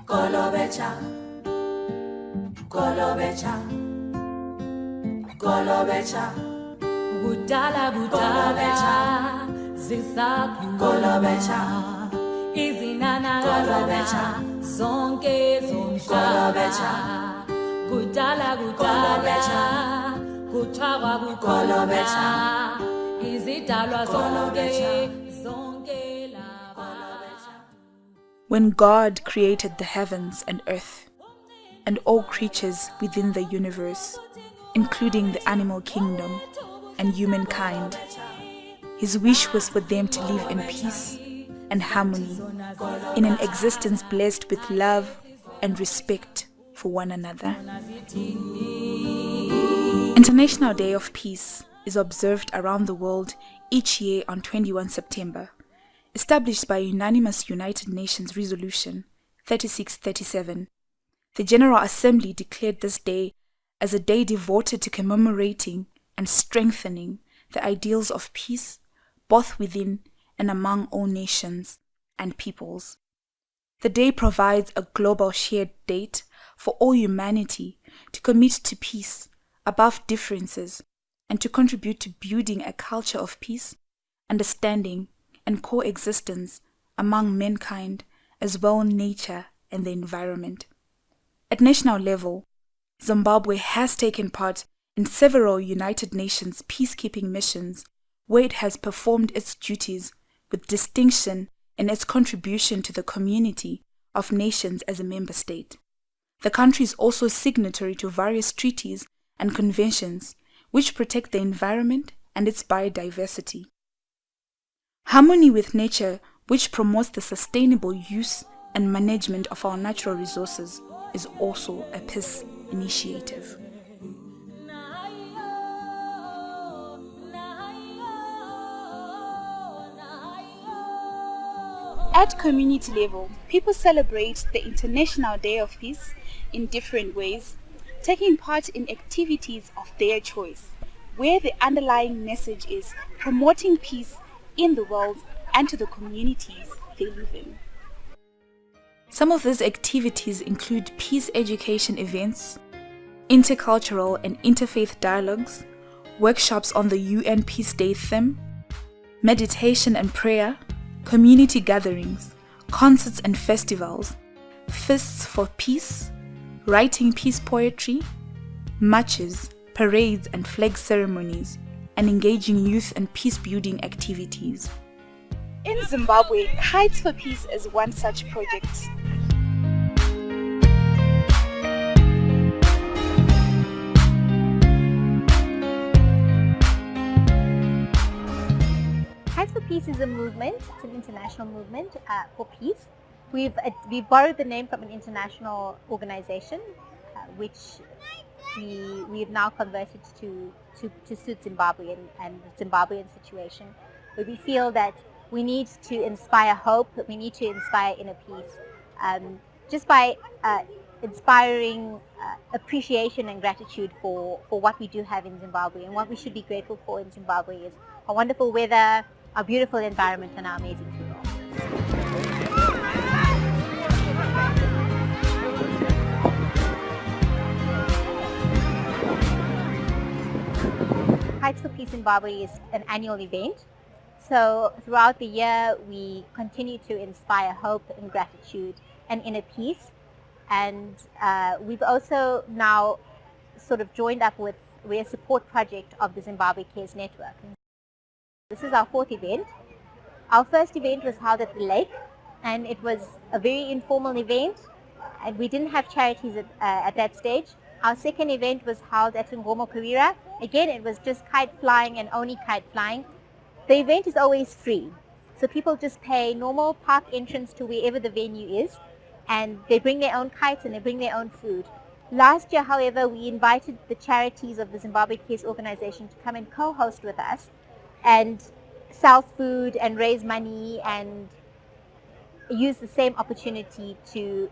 Kolobecha, Kolobecha, Kolobecha, Budala budala, zisaku Kolobecha, izinana Kolobecha, zonke Kolobecha, Budala budala, kuthawa Kolobecha, izidalwa zonke When God created the heavens and earth, and all creatures within the universe, including the animal kingdom and humankind, His wish was for them to live in peace and harmony, in an existence blessed with love and respect for one another. International Day of Peace is observed around the world each year on 21 September. Established by unanimous United Nations Resolution 3637, the General Assembly declared this day as a day devoted to commemorating and strengthening the ideals of peace, both within and among all nations and peoples. The day provides a global shared date for all humanity to commit to peace above differences and to contribute to building a culture of peace, understanding, and coexistence among mankind as well as nature and the environment. At national level, Zimbabwe has taken part in several United Nations peacekeeping missions where it has performed its duties with distinction in its contribution to the community of nations as a member state. The country is also signatory to various treaties and conventions which protect the environment and its biodiversity. Harmony with nature, which promotes the sustainable use and management of our natural resources, is also a peace initiative. At community level, people celebrate the International Day of Peace in different ways, taking part in activities of their choice, where the underlying message is promoting peace in the world and to the communities they live in. Some of these activities include peace education events, intercultural and interfaith dialogues, workshops on the UN Peace Day theme, meditation and prayer, community gatherings, concerts and festivals, feasts for peace, writing peace poetry, marches, parades and flag ceremonies, and engaging youth and peace-building activities. In Zimbabwe, Kites for Peace is one such project. Kites for Peace is a movement, it's an international movement for peace. We've borrowed the name from an international organization, which we've now converted to suit Zimbabwe and the Zimbabwean situation, where we feel that we need to inspire hope, we need to inspire inner peace, just by inspiring appreciation and gratitude for what we do have in Zimbabwe. And what we should be grateful for in Zimbabwe is our wonderful weather, our beautiful environment, and our amazing people. Kites for Peace Zimbabwe is an annual event. So throughout the year, we continue to inspire hope and gratitude and inner peace. And we've also now sort of joined up with, we're a support project of the Zimbabwe Cares Network. This is our fourth event. Our first event was held at the lake, and it was a very informal event, and we didn't have charities at that stage. Our second event was held at Ngomo Kawira. Again, it was just kite flying and only kite flying. The event is always free, so people just pay normal park entrance to wherever the venue is, and they bring their own kites and they bring their own food. Last year, however, we invited the charities of the Zimbabwe Cares organization to come and co-host with us and sell food and raise money and use the same opportunity to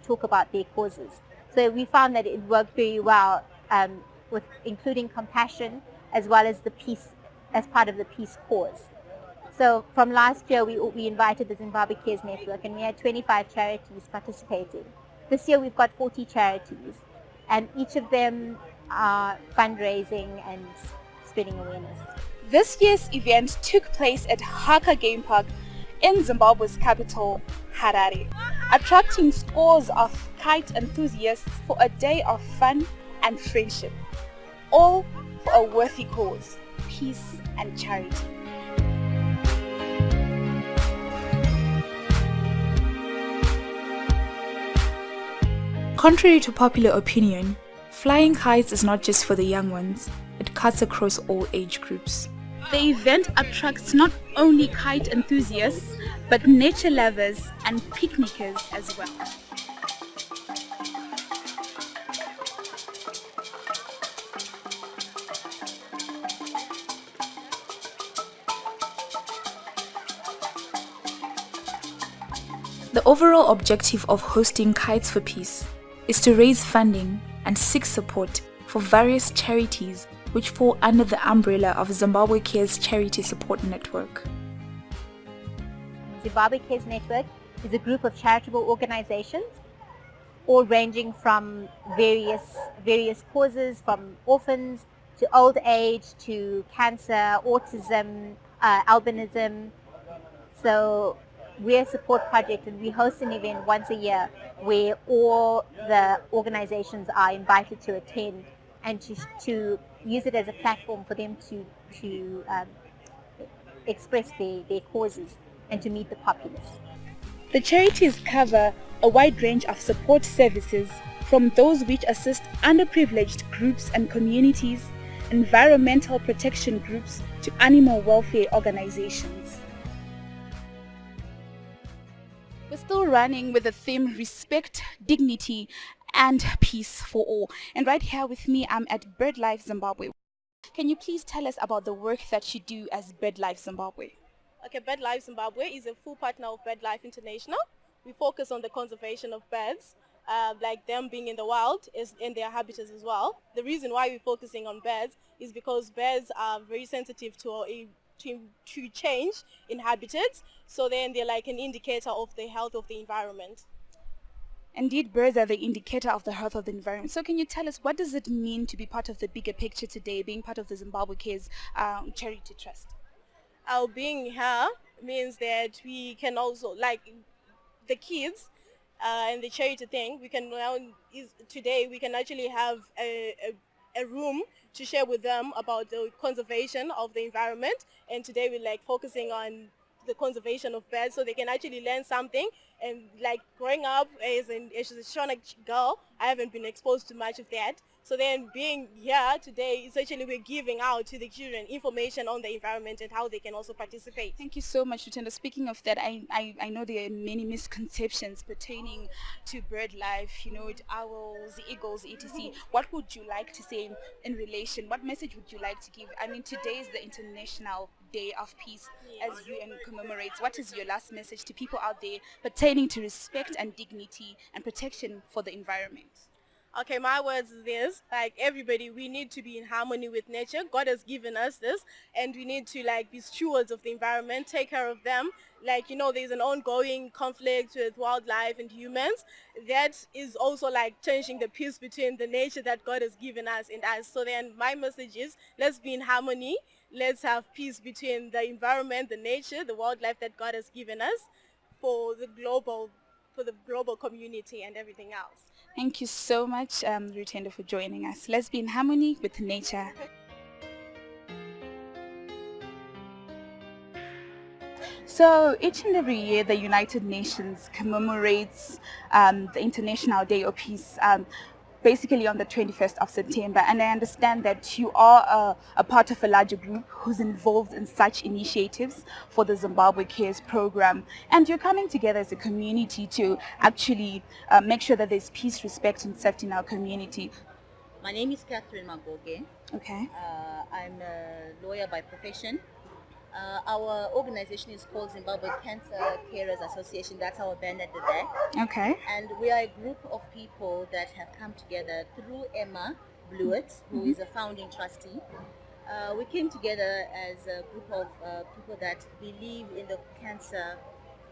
talk about their causes. So we found that it worked very well with including compassion as well as the peace as part of the peace cause. So from last year, we invited the Zimbabwe Cares Network, and we had 25 charities participating. This year we've got 40 charities, and each of them are fundraising and spreading awareness. This year's event took place at Haka Game Park in Zimbabwe's capital, Harare, attracting scores of kite enthusiasts for a day of fun and friendship, all for a worthy cause, peace and charity. Contrary to popular opinion, flying kites is not just for the young ones, it cuts across all age groups. The event attracts not only kite enthusiasts, but nature lovers and picnickers as well. The overall objective of hosting Kites for Peace is to raise funding and seek support for various charities which fall under the umbrella of Zimbabwe Cares Charity Support Network. Zimbabwe Cares Network is a group of charitable organizations, all ranging from various causes, from orphans to old age to cancer, autism, albinism. So we're a support project, and we host an event once a year where all the organizations are invited to attend and to use it as a platform for them to express their causes and to meet the populace. The charities cover a wide range of support services, from those which assist underprivileged groups and communities, environmental protection groups, to animal welfare organizations. We're still running with the theme Respect, Dignity and Peace for All. And right here with me, I'm at BirdLife Zimbabwe. Can you please tell us about the work that you do as BirdLife Zimbabwe? Okay, BirdLife Zimbabwe is a full partner of BirdLife International. We focus on the conservation of birds, like them being in the wild in their habitats as well. The reason why we're focusing on birds is because birds are very sensitive to change in habitats, so then they're like an indicator of the health of the environment. Indeed, birds are the indicator of the health of the environment. So can you tell us, what does it mean to be part of the bigger picture today, being part of the Zimbabwe Cares Charity Trust? Our being here means that we can also, like the kids and the charity thing, we can now, today we can actually have a room to share with them about the conservation of the environment, and today we're like focusing on the conservation of birds, so they can actually learn something. And like growing up as a Shona girl, I haven't been exposed to much of that. So then being here today, essentially we're giving out to the children information on the environment and how they can also participate. Thank you so much, Lutendo. Speaking of that, I know there are many misconceptions pertaining to bird life, owls, eagles, etc. What would you like to say in relation? What message would you like to give? I mean, today is the International Day of Peace, as UN commemorates. What is your last message to people out there pertaining to respect and dignity and protection for the environment? Okay, my words is this, like everybody, we need to be in harmony with nature. God has given us this, and we need to like be stewards of the environment, take care of them. Like, there's an ongoing conflict with wildlife and humans. That is also like changing the peace between the nature that God has given us and us. So then my message is, let's be in harmony. Let's have peace between the environment, the nature, the wildlife that God has given us for the global community and everything else. Thank you so much, Lutendo, for joining us. Let's be in harmony with nature. So each and every year, the United Nations commemorates the International Day of Peace, basically on the 21st of September. And I understand that you are a part of a larger group who's involved in such initiatives for the Zimbabwe Cares program. And you're coming together as a community to actually make sure that there's peace, respect and safety in our community. My name is Catherine Magoge. Okay. I'm a lawyer by profession. Our organization is called Zimbabwe Cancer Carers Association. That's our banner there. Okay. And we are a group of people that have come together through Emma Blewett, who is a founding trustee. We came together as a group of people that believe in the cancer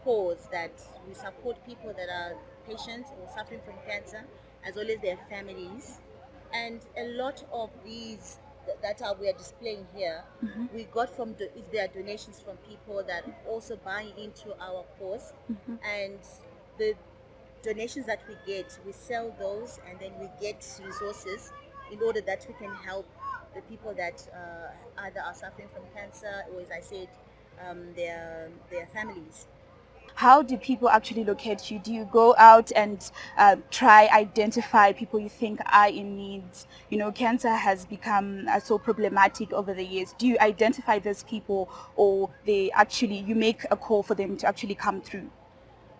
cause, that we support people that are patients or suffering from cancer, as well as their families. And a lot of these that we are displaying here, we got from their donations from people that also buy into our cause. And the donations that we get, we sell those, and then we get resources in order that we can help the people that either are suffering from cancer or, as I said, their families. How do people actually locate you? Do you go out and try identify people you think are in need? You know, cancer has become so problematic over the years. Do you identify those people, or you make a call for them to actually come through?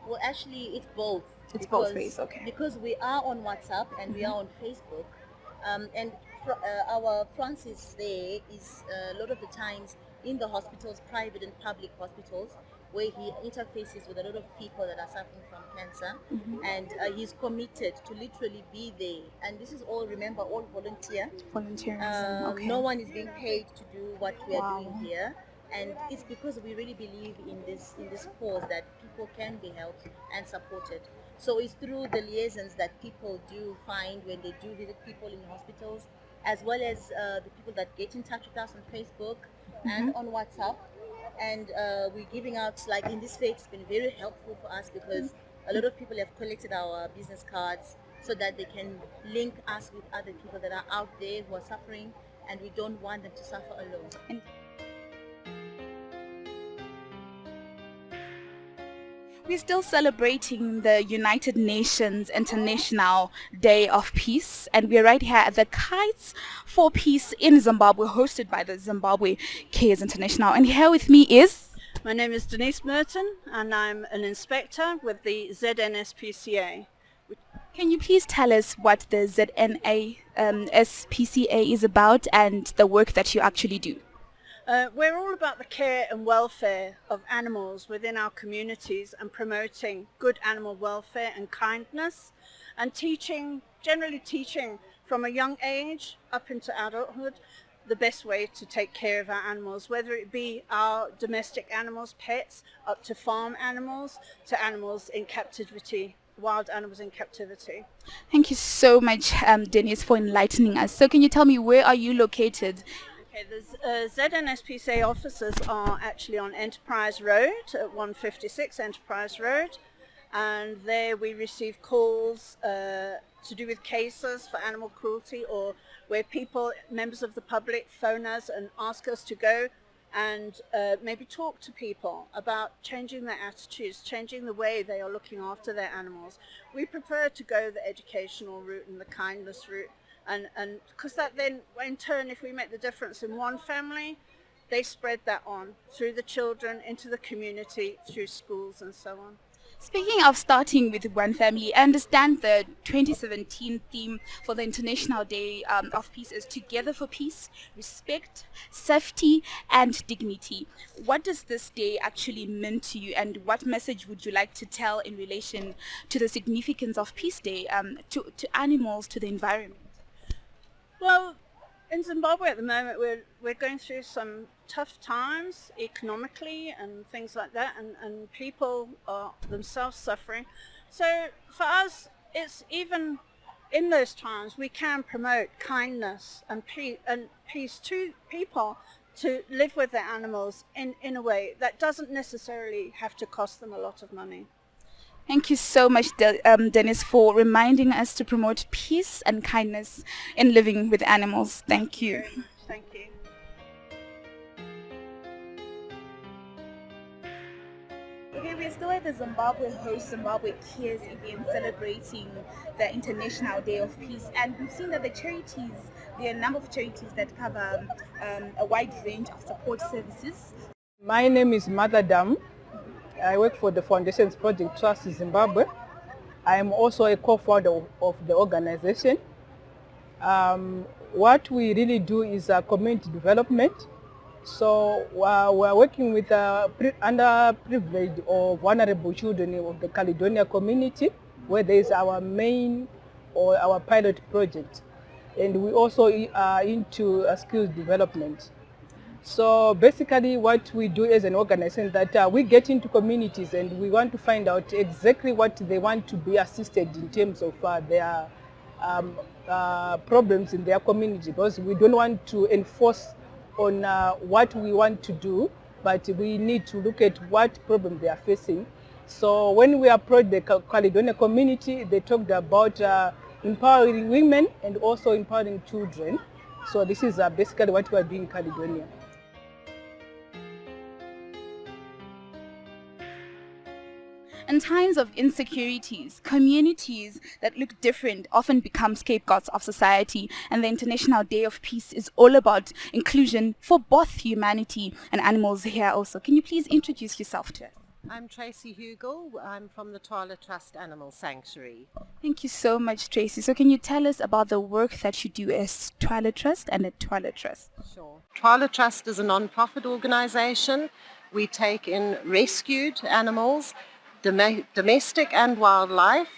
Well, actually, it's both. It's both ways, okay. Because we are on WhatsApp and we are on Facebook, and our Francis there is a lot of the times in the hospitals, private and public hospitals, where he interfaces with a lot of people that are suffering from cancer, and he's committed to literally be there. And this is all, remember, all volunteer. Volunteerism, okay. No one is being paid to do what we are doing here. And it's because we really believe in this cause that people can be helped and supported. So it's through the liaisons that people do find when they do visit people in hospitals, as well as the people that get in touch with us on Facebook and on WhatsApp. And we're giving out, like in this way, it's been very helpful for us because a lot of people have collected our business cards so that they can link us with other people that are out there who are suffering, and we don't want them to suffer alone. We're still celebrating the United Nations International Day of Peace, and we're right here at the Kites for Peace in Zimbabwe, hosted by the Zimbabwe Cares International. And here with me is... My name is Denise Merton, and I'm an inspector with the ZNSPCA. Can you please tell us what the ZNSPCA is about and the work that you actually do? We're all about the care and welfare of animals within our communities and promoting good animal welfare and kindness, and generally teaching from a young age up into adulthood the best way to take care of our animals, whether it be our domestic animals, pets, up to farm animals, to animals in captivity, wild animals in captivity. Thank you so much, Denise, for enlightening us. So can you tell me, where are you located? Okay, the ZNSPCA offices are actually on Enterprise Road, at 156 Enterprise Road, and there we receive calls to do with cases for animal cruelty, or where people, members of the public, phone us and ask us to go and maybe talk to people about changing their attitudes, changing the way they are looking after their animals. We prefer to go the educational route and the kindness route, and because that then, in turn, if we make the difference in one family, they spread that on through the children, into the community, through schools and so on. Speaking of starting with one family, I understand the 2017 theme for the International Day of Peace is Together for Peace, Respect, Safety and Dignity. What does this day actually mean to you, and what message would you like to tell in relation to the significance of Peace Day to animals, to the environment? Well, in Zimbabwe at the moment, we're going through some tough times economically and things like that, and people are themselves suffering. So for us, it's even in those times we can promote kindness and peace to people, to live with their animals in a way that doesn't necessarily have to cost them a lot of money. Thank you so much, Dennis, for reminding us to promote peace and kindness in living with animals. Thank you. Thank you. Okay, we're still at the Zimbabwe Host Zimbabwe Cares event celebrating the International Day of Peace, and we've seen that there are a number of charities that cover a wide range of support services. My name is Mother Dam. I work for the Foundations Project Trust Zimbabwe. I am also a co-founder of the organization. What we really do is community development. So we're working with underprivileged or vulnerable children of the Caledonia community, where there is our main or our pilot project. and we also are into skills development. So basically what we do as an organization that we get into communities and we want to find out exactly what they want to be assisted in terms of their problems in their community, because we don't want to enforce on what we want to do, but we need to look at what problem they are facing. So when we approached the Caledonia community, they talked about empowering women and also empowering children. So this is basically what we are doing in Caledonia. In times of insecurities, communities that look different often become scapegoats of society, and the International Day of Peace is all about inclusion for both humanity and animals here also. Can you please introduce yourself to us? I'm Tracy Hugel. I'm from the Twala Trust Animal Sanctuary. Thank you so much, Tracy. So can you tell us about the work that you do as Twala Trust and at Twala Trust? Sure. Twala Trust is a non-profit organization. We take in rescued animals, domestic and wildlife.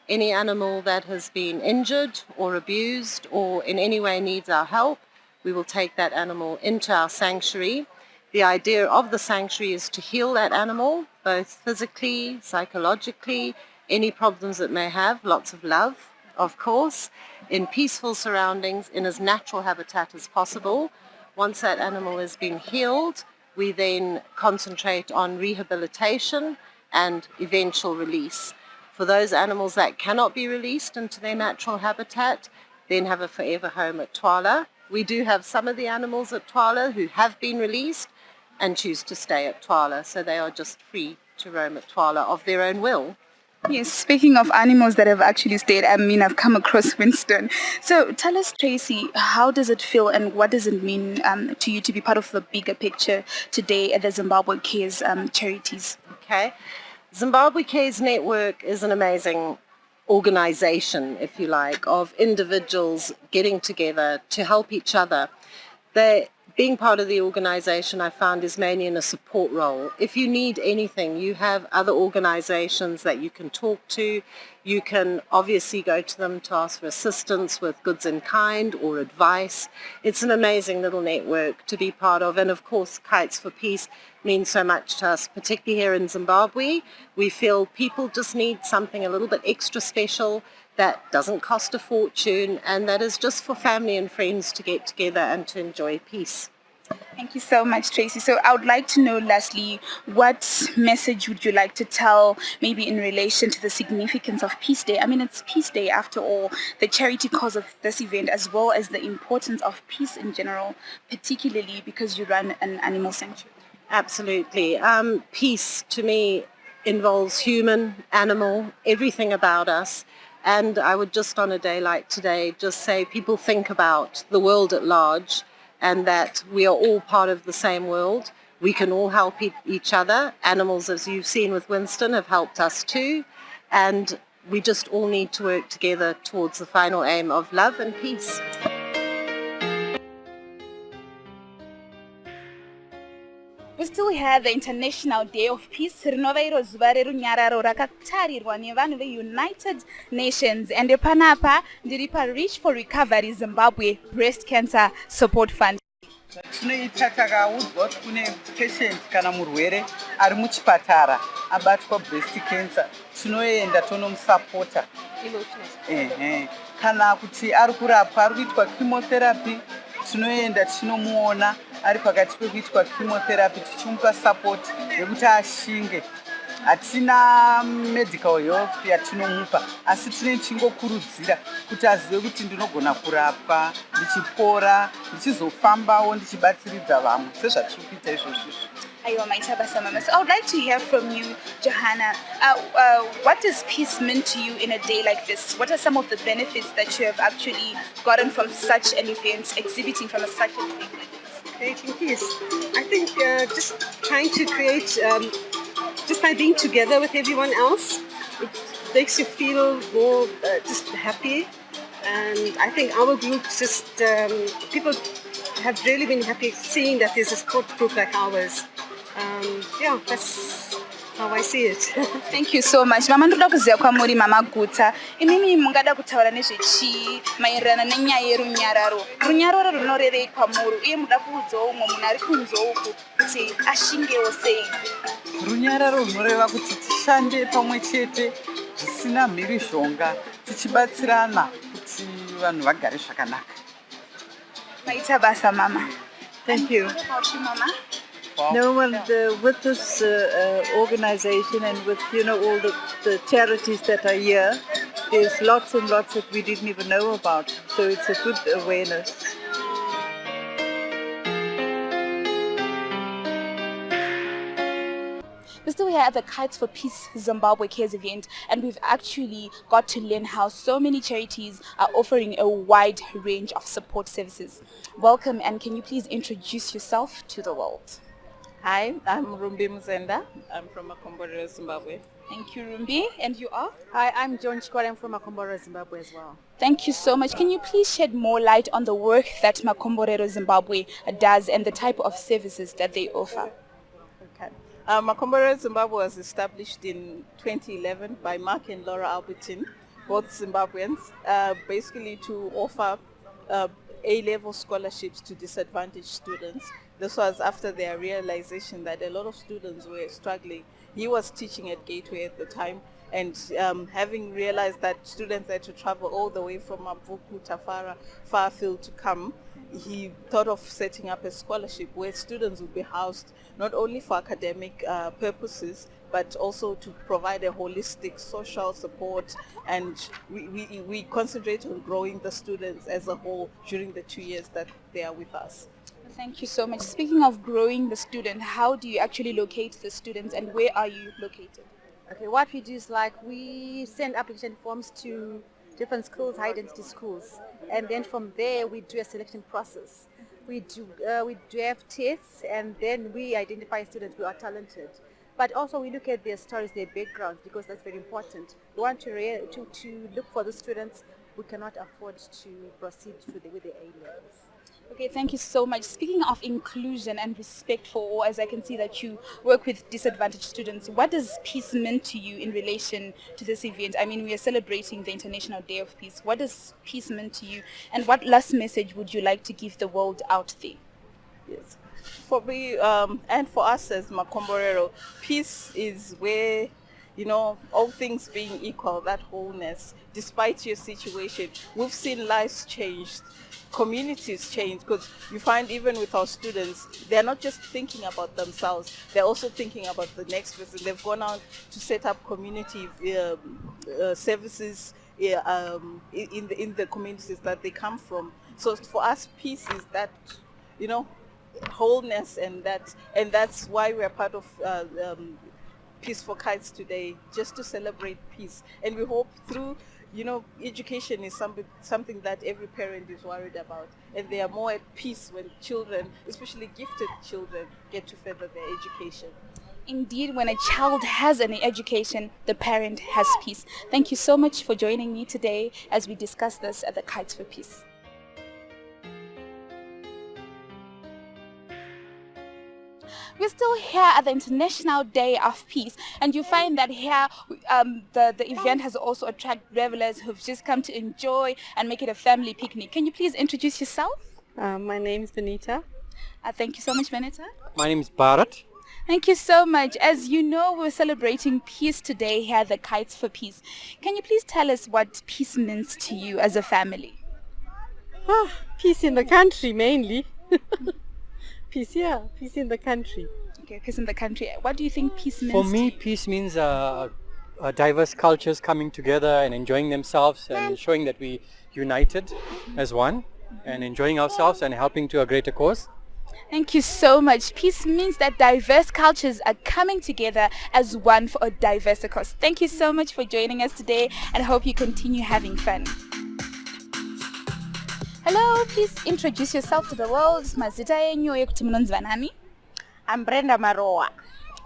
Any animal that has been injured or abused or in any way needs our help, we will take that animal into our sanctuary. The idea of the sanctuary is to heal that animal, both physically, psychologically, any problems it may have, lots of love, of course, in peaceful surroundings, in as natural habitat as possible. Once that animal has been healed, we then concentrate on rehabilitation and eventual release. For those animals that cannot be released into their natural habitat, then have a forever home at Twala. We do have some of the animals at Twala who have been released and choose to stay at Twala, so they are just free to roam at Twala of their own will. Yes, speaking of animals that have actually stayed, I mean, I've come across Winston. So tell us, Tracy, how does it feel and what does it mean to you to be part of the bigger picture today at the Zimbabwe Cares charities? Okay. Zimbabwe Cares Network is an amazing organization, if you like, of individuals getting together to help each other. Being part of the organization, I found, is mainly in a support role. If you need anything, you have other organizations that you can talk to. You can obviously go to them to ask for assistance with goods in kind or advice. It's an amazing little network to be part of. And of course, Kites for Peace means so much to us, particularly here in Zimbabwe. We feel people just need something a little bit extra special that doesn't cost a fortune and that is just for family and friends to get together and to enjoy peace. Thank you so much, Tracy. So I would like to know, lastly, what message would you like to tell maybe in relation to the significance of Peace Day? I mean, it's Peace Day after all, the charity cause of this event, as well as the importance of peace in general, particularly because you run an animal sanctuary. Absolutely. Peace to me involves human, animal, everything about us. And I would just on a day like today just say people think about the world at large and that we are all part of the same world. We can all help each other. Animals, as you've seen with Winston, have helped us too. And we just all need to work together towards the final aim of love and peace. We still have the International Day of Peace, rinovairo zuva rerunyararo rakatarirwa nevanhu veUnited Nations, and panapa ndiri paReach for Recovery Zimbabwe Breast Cancer Support Fund. Tinoita takaudzwa kuti kune patient kana murwere ari muchipatara abatwa breast cancer, tinoenda tonomusapota. Kana kuti ari kurapwa, ari kuitwa chemotherapy, tinoenda tinomuona ari pakati pekuitwa chemotherapy tichimupa support yekuti ashinge. Hatina medical health yatinomupa, asi tinochingokurudzira kuti azive kuti ndinogona kurapwa, ndichipora, ndichizofambawo ndichibatsiridza vamwe sezvatiri kuita izvozvo. So I would like to hear from you, Johanna. What does peace mean to you in a day like this? What are some of the benefits that you have actually gotten from such an event, exhibiting from such an event like this? Creating peace. I think just trying to create, just by being together with everyone else, it makes you feel more just happy. And I think our group just, people have really been happy seeing that there's a support group like ours. Yeah, how I see it. Thank you so much. Mama ndoda kuziya kwamuri Mama Guta. Inini mungada kutaura nezvechi maererano nenyaya yerunyararo. Runyararo runorevei kwamuri uye muda kuudzawo umwe munhu ari kunze uku kuti ashingewo sei? Runyararo runoreva kuti tishande pamwe chete zvisina mhirizhonga tichibatsirana kuti vanhu vagare zvakanaka. Maita basa Mama. Thank you. What about you, Mama? No, with this organization and with all the charities that are here, there's lots and lots that we didn't even know about. So it's a good awareness. We're still here at the Kites for Peace Zimbabwe Cares event, and we've actually got to learn how so many charities are offering a wide range of support services. Welcome, and can you please introduce yourself to the world? Hi, I'm Rumbi Mzenda. I'm from Makomborero, Zimbabwe. Thank you, Rumbi. And you are? Hi, I'm John Chikwara. I'm from Makomborero, Zimbabwe as well. Thank you so much. Can you please shed more light on the work that Makomborero Zimbabwe does and the type of services that they offer? Okay. Makomborero Zimbabwe was established in 2011 by Mark and Laura Albertine, both Zimbabweans, basically to offer A-level scholarships to disadvantaged students. This was after their realization that a lot of students were struggling. He was teaching at Gateway at the time, and having realized that students had to travel all the way from Mapuku, Tafara, Fairfield to come, he thought of setting up a scholarship where students would be housed not only for academic purposes, but also to provide a holistic social support, and we concentrate on growing the students as a whole during the 2 years that they are with us. Thank you so much. Speaking of growing the student, how do you actually locate the students and where are you located? Okay, what we do is we send application forms to different schools, high density schools, and then from there we do a selection process. We do have tests, and then we identify students who are talented. But also we look at their stories, their backgrounds, because that's very important. We want to look for the students who cannot afford to proceed with their A-levels. Okay, thank you so much. Speaking of inclusion and respect for all, as I can see that you work with disadvantaged students, what does peace mean to you in relation to this event? I mean, we are celebrating the International Day of Peace. What does peace mean to you, and what last message would you like to give the world out there? Yes. For me and for us as Makomborero, peace is where, all things being equal, that wholeness, despite your situation. We've seen lives changed, communities change, because you find even with our students, they're not just thinking about themselves, they're also thinking about the next person. They've gone out to set up community services in the communities that they come from. So for us, peace is that, wholeness, and that's why we're part of Peace for Kites today, just to celebrate peace. And we hope through, education is something that every parent is worried about, and they are more at peace when children, especially gifted children, get to further their education. Indeed, when a child has an education, the parent has peace. Thank you so much for joining me today as we discuss this at the Kites for Peace. We're still here at the International Day of Peace, and you find that here the event has also attracted revelers who've just come to enjoy and make it a family picnic. Can you please introduce yourself? My name is Benita. Thank you so much, Benita. My name is Bharat. Thank you so much. As you know, we're celebrating peace today here at the Kites for Peace. Can you please tell us what peace means to you as a family? Peace in the country mainly. Peace in the country. Okay, peace in the country. What do you think peace means? For me, peace means diverse cultures coming together and enjoying themselves and showing that we united as one and enjoying ourselves and helping to a greater cause. Thank you so much. Peace means that diverse cultures are coming together as one for a diverse cause. Thank you so much for joining us today, and I hope you continue having fun. Hello, please introduce yourself to the world. Mazita yenyu yekuti munonzi nani? I'm Brenda Maroa.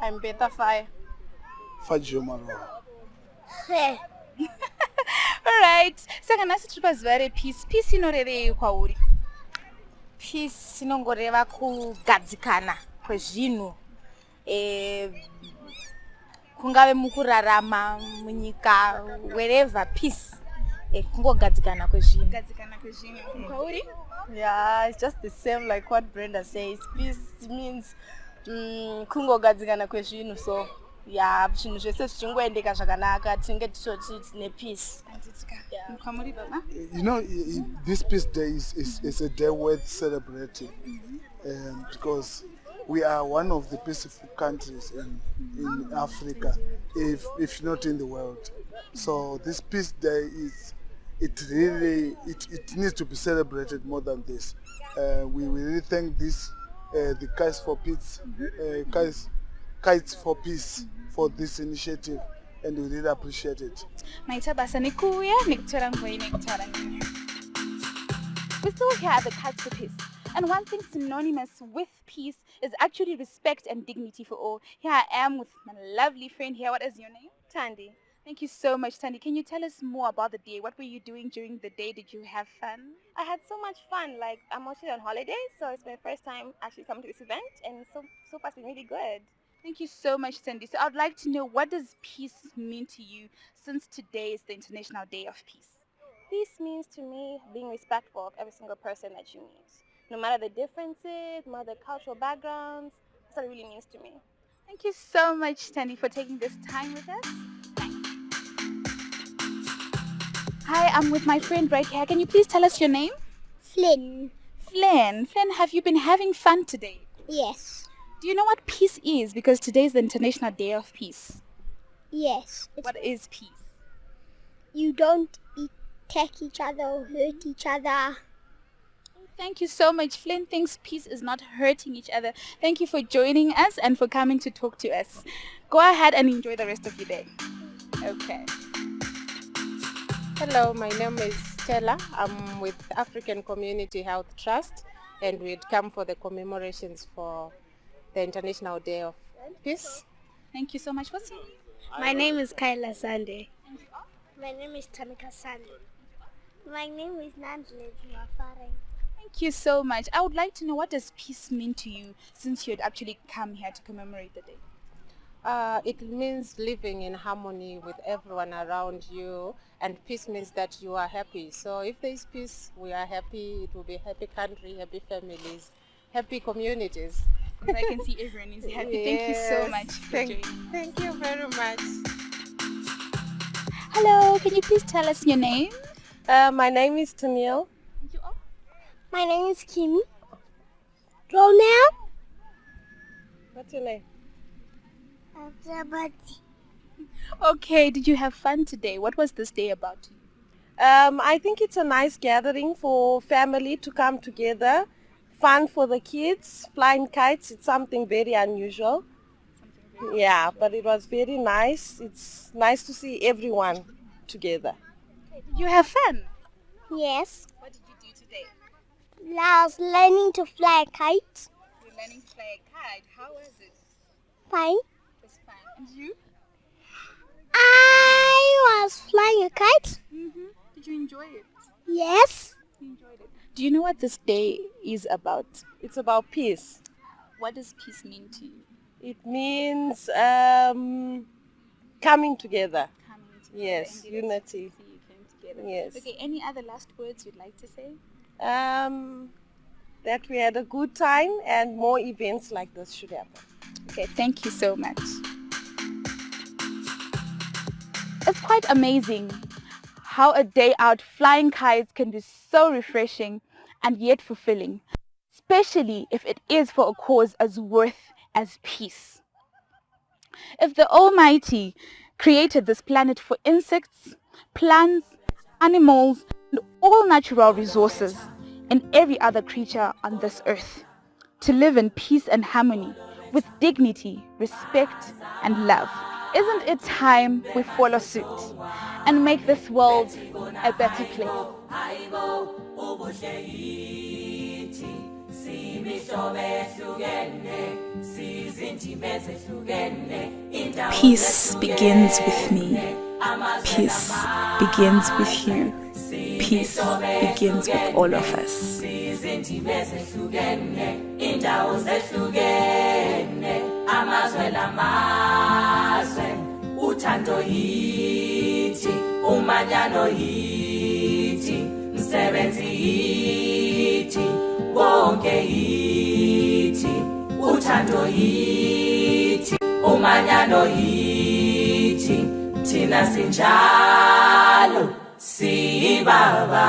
I'm Beta Fai. Fajio Maroa. Alright, saka nasi tiri pazuva repeace. Peace inorevei kwauri? Peace inongoreva kugadzikana kwezvinhu, kungave mukurarama munyika wherever peace kungogadzikana kwezvinhu. Yeah, it's just the same like what Brenda says. Peace means kungogadzikana kwezvinhu, so yeah, zvinhu zvese zvichingoendeka zvakanaka tinenge tichoti tine peace. You know, this Peace Day is a day worth celebrating because we are one of the peaceful countries in Africa, if not in the world. So this Peace Day it needs to be celebrated more than this. We really thank the Kites for Peace, Kites for Peace for this initiative, and we really appreciate it. We still here at the Kites for Peace, and one thing synonymous with peace is actually respect and dignity for all. Here I am with my lovely friend here. What is your name? Tandy. Thank you so much, Tandy. Can you tell us more about the day? What were you doing during the day? Did you have fun? I had so much fun. Like, I'm actually on holiday, so it's my first time actually coming to this event, and so far it's been really good. Thank you so much, Tandy. So I'd like to know, what does peace mean to you since today is the International Day of Peace? Peace means to me being respectful of every single person that you meet. No matter the differences, no matter the cultural backgrounds, that's what it really means to me. Thank you so much, Tandy, for taking this time with us. Hi, I'm with my friend right here. Can you please tell us your name? Flynn. Flynn, have you been having fun today? Yes. Do you know what peace is? Because today is the International Day of Peace. Yes. What is peace? You don't attack each other or hurt each other. Thank you so much. Flynn thinks peace is not hurting each other. Thank you for joining us and for coming to talk to us. Go ahead and enjoy the rest of your day. Okay. Hello, my name is Stella. I'm with African Community Health Trust, and we'd come for the commemorations for the International Day of Peace. Thank you so much. What's your name? My name is Kyla Sande. My name is Tamika Sande. My name is Nandle Mafare. Thank you so much. I would like to know, what does peace mean to you since you had actually come here to commemorate the day? It means living in harmony with everyone around you, and peace means that you are happy. So if there is peace, we are happy. It will be a happy country, happy families, happy communities. I can see everyone is happy. Yes. Thank you so much for joining. Thank you very much. Hello, can you please tell us your name? My name is Tamiel. My name is Kimi. Ronald. What's your name? Okay, did you have fun today? What was this day about? I think it's a nice gathering for family to come together. Fun for the kids, flying kites, it's something very unusual. Yeah, but it was very nice. It's nice to see everyone together. Did you have fun? Yes. What did you do today? I was learning to fly a kite. You're learning to fly a kite. How was it? Fine. It was fun. And you? I was flying a kite. Did you enjoy it? Yes. You enjoyed it. Do you know what this day is about? It's about peace. What does peace mean to you? It means coming together. Yes, unity. Yes. Okay, any other last words you'd like to say? That we had a good time and more events like this should happen. Okay, thank you so much. It's quite amazing how a day out flying kites can be so refreshing and yet fulfilling, especially if it is for a cause as worth as peace. If the Almighty created this planet for insects, plants, animals, and all natural resources, and every other creature on this earth, to live in peace and harmony, with dignity, respect, and love, isn't it time we follow suit and make this world a better place? Peace begins with me. Peace begins with you. Peace begins with all of us. Indawo zehlukene amazwe lamazwe uthando yithi umanyano yithi msebenzi yithi wonke yithi uthando yithi umanyano yithi thina sinjalo sibabantu